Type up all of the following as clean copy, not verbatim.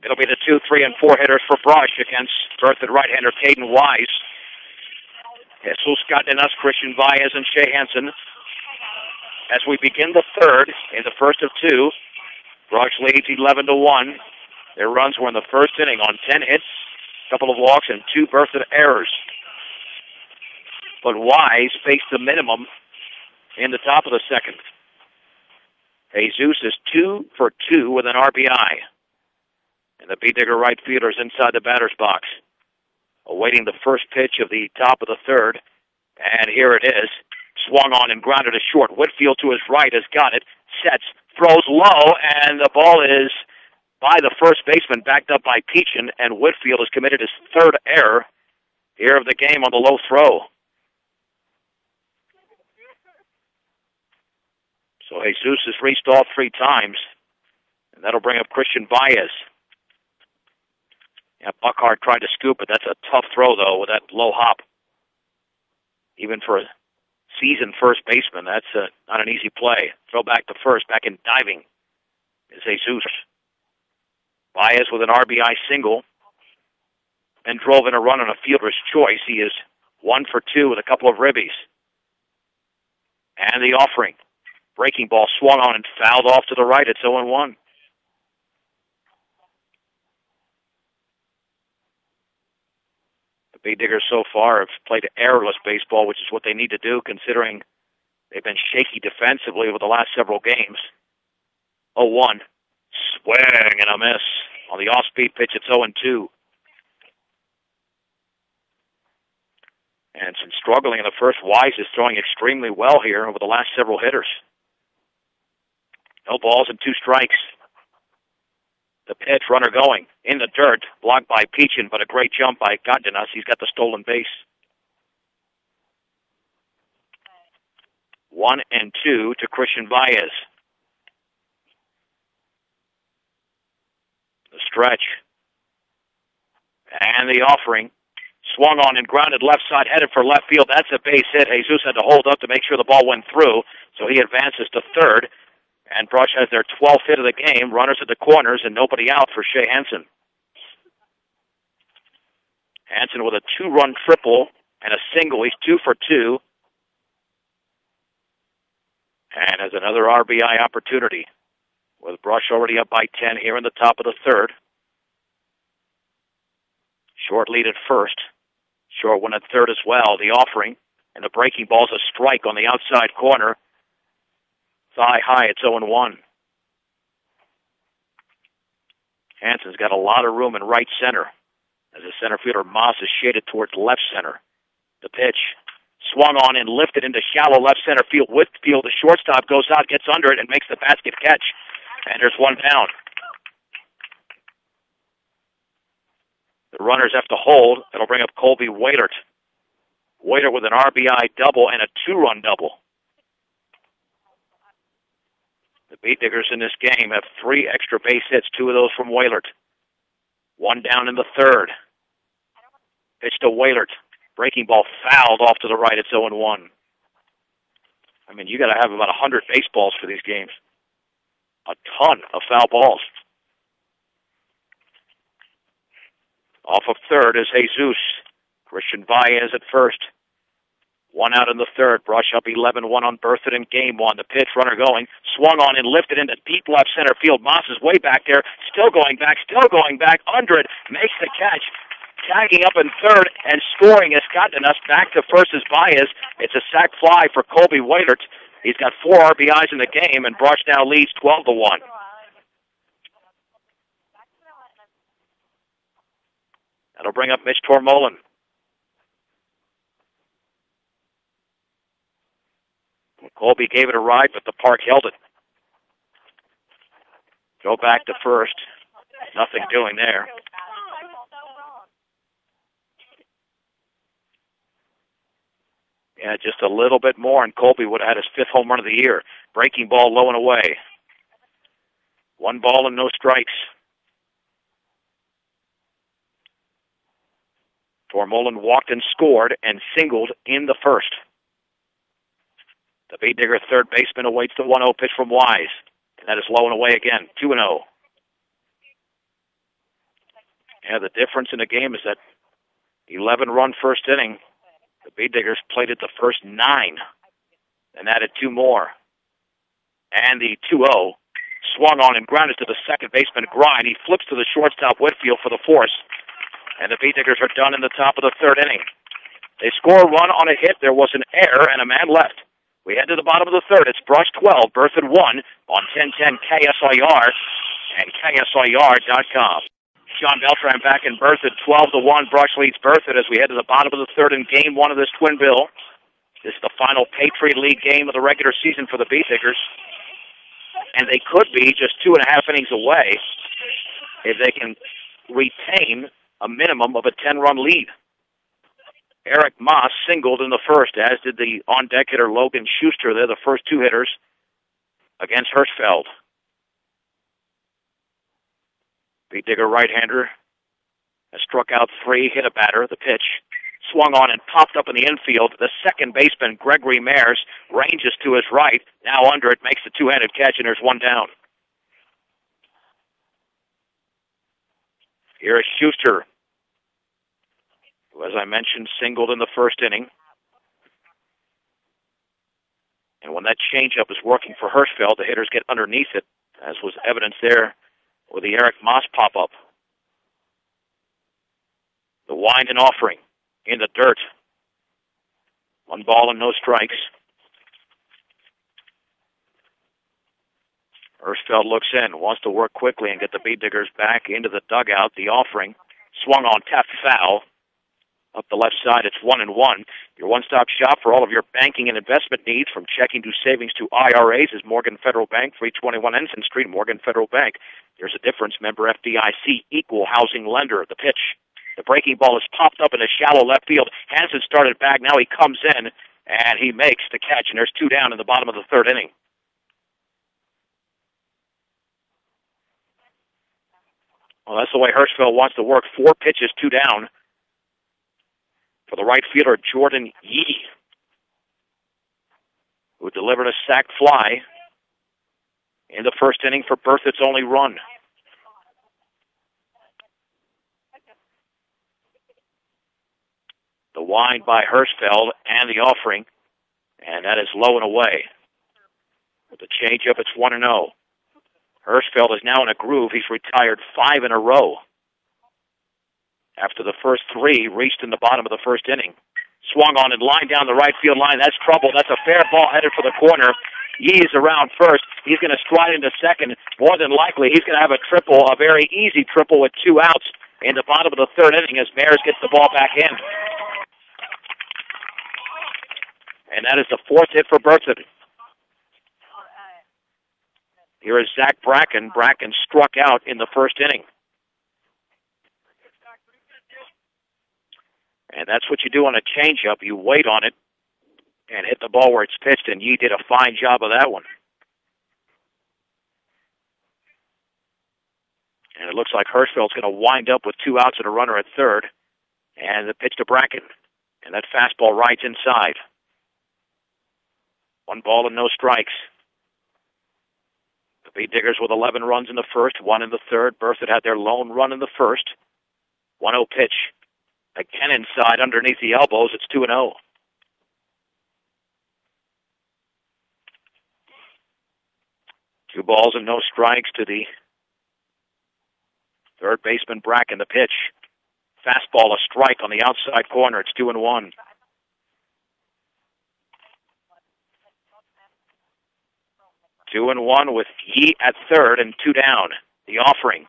It'll be the 2, 3, and 4 hitters for Brush against Berthoud right-hander Caden Wise. Jesus Cardenas, Christian Baez, and Shea Hansen. As we begin the third, in the first of 2, Brush leads 11-1. Their runs were in the first inning on 10 hits, a couple of walks, and 2 Berthoud errors. But Wise faced the minimum in the top of the second. Jesus is 2 for 2 with an RBI. And the B-Digger right fielder is inside the batter's box, awaiting the first pitch of the top of the third. And here it is. Swung on and grounded to short. Whitfield to his right has got it. Sets, throws low, and the ball is by the first baseman, backed up by Peachin, and Whitfield has committed his third error here of the game on the low throw. So Jesus has reached all 3 times, and that'll bring up Christian Baez. Yeah, Buckhart tried to scoop it. That's a tough throw, though, with that low hop. Even for a seasoned first baseman, that's not an easy play. Throw back to first, back in diving is Jesus. Baez with an RBI single and drove in a run on a fielder's choice. He is 1 for 2 with a couple of ribbies. And the offering. Breaking ball swung on and fouled off to the right. It's 0-1. The B-Diggers so far have played errorless baseball, which is what they need to do, considering they've been shaky defensively over the last several games. 0-1. Swing and a miss. On the off-speed pitch, it's 0-2. And since struggling in the first, Wise is throwing extremely well here over the last several hitters. No balls and 2 strikes. The pitch, runner going in the dirt, blocked by Peachin, but a great jump by Cardenas. He's got the stolen base. 1-2 to Christian Baez. The stretch. And the offering. Swung on and grounded left side, headed for left field. That's a base hit. Jesus had to hold up to make sure the ball went through, so he advances to third. And Brush has their 12th hit of the game. Runners at the corners and nobody out for Shea Hansen. Hansen with a 2-run triple and a single. He's 2 for 2. And has another RBI opportunity, with Brush already up by 10 here in the top of the third. Short lead at first. Short one at third as well. The offering. And the breaking ball's a strike on the outside corner. Thigh high, it's 0-1. Hansen's got a lot of room in right center, as the center fielder Moss is shaded towards left center. The pitch swung on and lifted into shallow left center field. Whitfield, the shortstop, goes out, gets under it, and makes the basket catch. And there's one down. The runners have to hold. It'll bring up Colby Waitert. Waitert with an RBI double and a 2-run double. The B-Diggers in this game have 3 extra base hits, 2 of those from Wailert. 1 down in the third. Pitch to Wailert. Breaking ball fouled off to the right. It's 0-1. I mean, you got to have about 100 baseballs for these games. A ton of foul balls. Off of third is Jesus. Christian Baez at first. 1 out in the third. Brush up 11-1 on Berthoud in game 1. The pitch, runner going. Swung on and lifted into deep left center field. Moss is way back there. Still going back. Under it. Makes the catch. Tagging up in third and scoring is Cardenas. Back to first is Baez. It's a sac fly for Colby Waitert. He's got 4 RBIs in the game, and Brush now leads 12-1. That'll bring up Mitch Tormolin. Colby gave it a ride, but the park held it. Go back to first. Nothing doing there. Yeah, just a little bit more, and Colby would have had his 5th home run of the year. Breaking ball low and away. 1 ball and no strikes. Tormolin walked and scored and singled in the first. The B-Digger third baseman awaits the 1-0 pitch from Wise. And that is low and away again, 2-0. Yeah, the difference in the game is that 11-run first inning. The Bee Diggers plated the first 9 and added 2 more. And the 2-0 swung on and grounded to the second baseman, Grind. He flips to the shortstop, Whitfield, for the force. And the Bee Diggers are done in the top of the third inning. They score a run on a hit. There was an error and a man left. We head to the bottom of the third. It's Brush 12, Berthoud 1 on 1010 KSIR and KSIR.com. John Beltran back in Berthoud, 12-1. Brush leads Berthoud as we head to the bottom of the third in game 1 of this twin bill. This is the final Patriot League game of the regular season for the Bee Diggers. And they could be just 2.5 innings away if they can retain a minimum of a 10-run lead. Eric Moss singled in the first, as did the on-deck hitter Logan Schuster. They're the first 2 hitters against Hirschfeld. Bee Digger right-hander has struck out 3, hit a batter. The pitch swung on and popped up in the infield. The second baseman, Gregory Mayers, ranges to his right. Now under it, makes the two-handed catch, and there's 1 down. Here is Schuster, who, as I mentioned, singled in the first inning. And when that changeup is working for Hirschfeld, the hitters get underneath it, as was evidence there with the Eric Moss pop-up. The wind and offering in the dirt. 1 ball and no strikes. Hirschfeld looks in, wants to work quickly and get the Bee Diggers back into the dugout. The offering swung on, tapped foul. Up the left side, it's 1-1. Your one-stop shop for all of your banking and investment needs, from checking to savings to IRAs, is Morgan Federal Bank, 321 Ensign Street, Morgan Federal Bank. There's a difference. Member FDIC, equal housing lender. The pitch. The breaking ball is popped up in the shallow left field. Hansen started back. Now he comes in, and he makes the catch, and there's 2 down in the bottom of the third inning. Well, that's the way Hirschfeld wants to work. 4 pitches, 2 down. For the right fielder, Jordan Yee, who delivered a sac fly in the first inning for Berthoud's only run. The wind by Hirschfeld and the offering, and that is low and away. With the changeup, it's 1-0. Hirschfeld is now in a groove. He's retired 5 in a row. After the first 3 reached in the bottom of the first inning. Swung on and lined down the right field line. That's trouble. That's a fair ball headed for the corner. Yee is around first. He's going to stride into second. More than likely, he's going to have a triple, a very easy triple with 2 outs in the bottom of the third inning as Mayers gets the ball back in. And that is the 4th hit for Berthoud. Here is Zach Bracken. Bracken struck out in the first inning. And that's what you do on a changeup. You wait on it and hit the ball where it's pitched, and Yee did a fine job of that one. And it looks like Hirschfeld's going to wind up with 2 outs and a runner at third. And the pitch to Bracken. And that fastball rides inside. 1 ball and no strikes. The Bee Diggers with 11 runs in the first, 1 in the third. Berthoud had their lone run in the first. 1-0 pitch. Again inside, underneath the elbows, it's 2-0. Two balls and no strikes to the third baseman, Bracken. The pitch. Fastball, a strike on the outside corner. It's 2-1. Two and one with Yee at third and 2 down. The offering.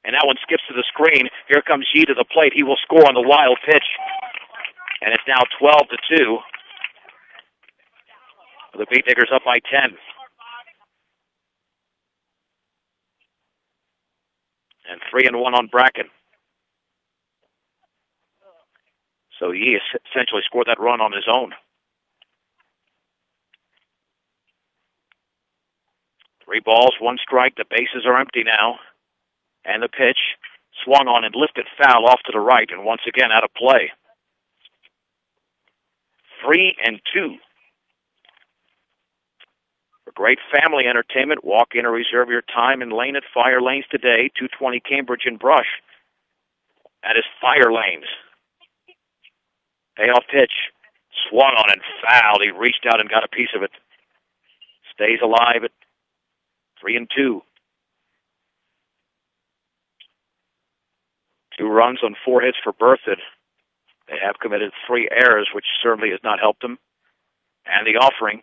And that one skips to the screen. Here comes Yee to the plate. He will score on the wild pitch. And it's now 12-2. The Bee Diggers up by 10. And 3-1 on Bracken. So Yee essentially scored that run on his own. 3 balls, 1 strike. The bases are empty now. And the pitch swung on and lifted foul off to the right, and once again out of play. 3-2. For great family entertainment, walk in or reserve your time in Lane at Fire Lanes today, 220 Cambridge and Brush. at his fire lanes. Payoff pitch. Swung on and fouled. He reached out and got a piece of it. Stays alive at 3-2. 2 runs on 4 hits for Berthoud. They have committed 3 errors, which certainly has not helped them. And the offering.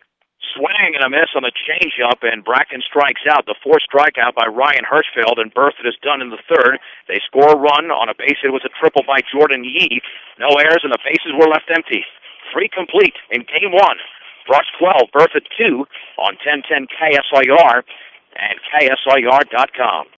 Swing and a miss on the changeup, and Bracken strikes out. The 4th strikeout by Ryan Hirschfeld, and Berthoud is done in the 3rd. They score a run on a base hit. It was a triple by Jordan Yee. No errors, and the bases were left empty. 3 complete in Game 1. Brush 12, Berthoud 2 on 1010 KSIR and KSIR.com.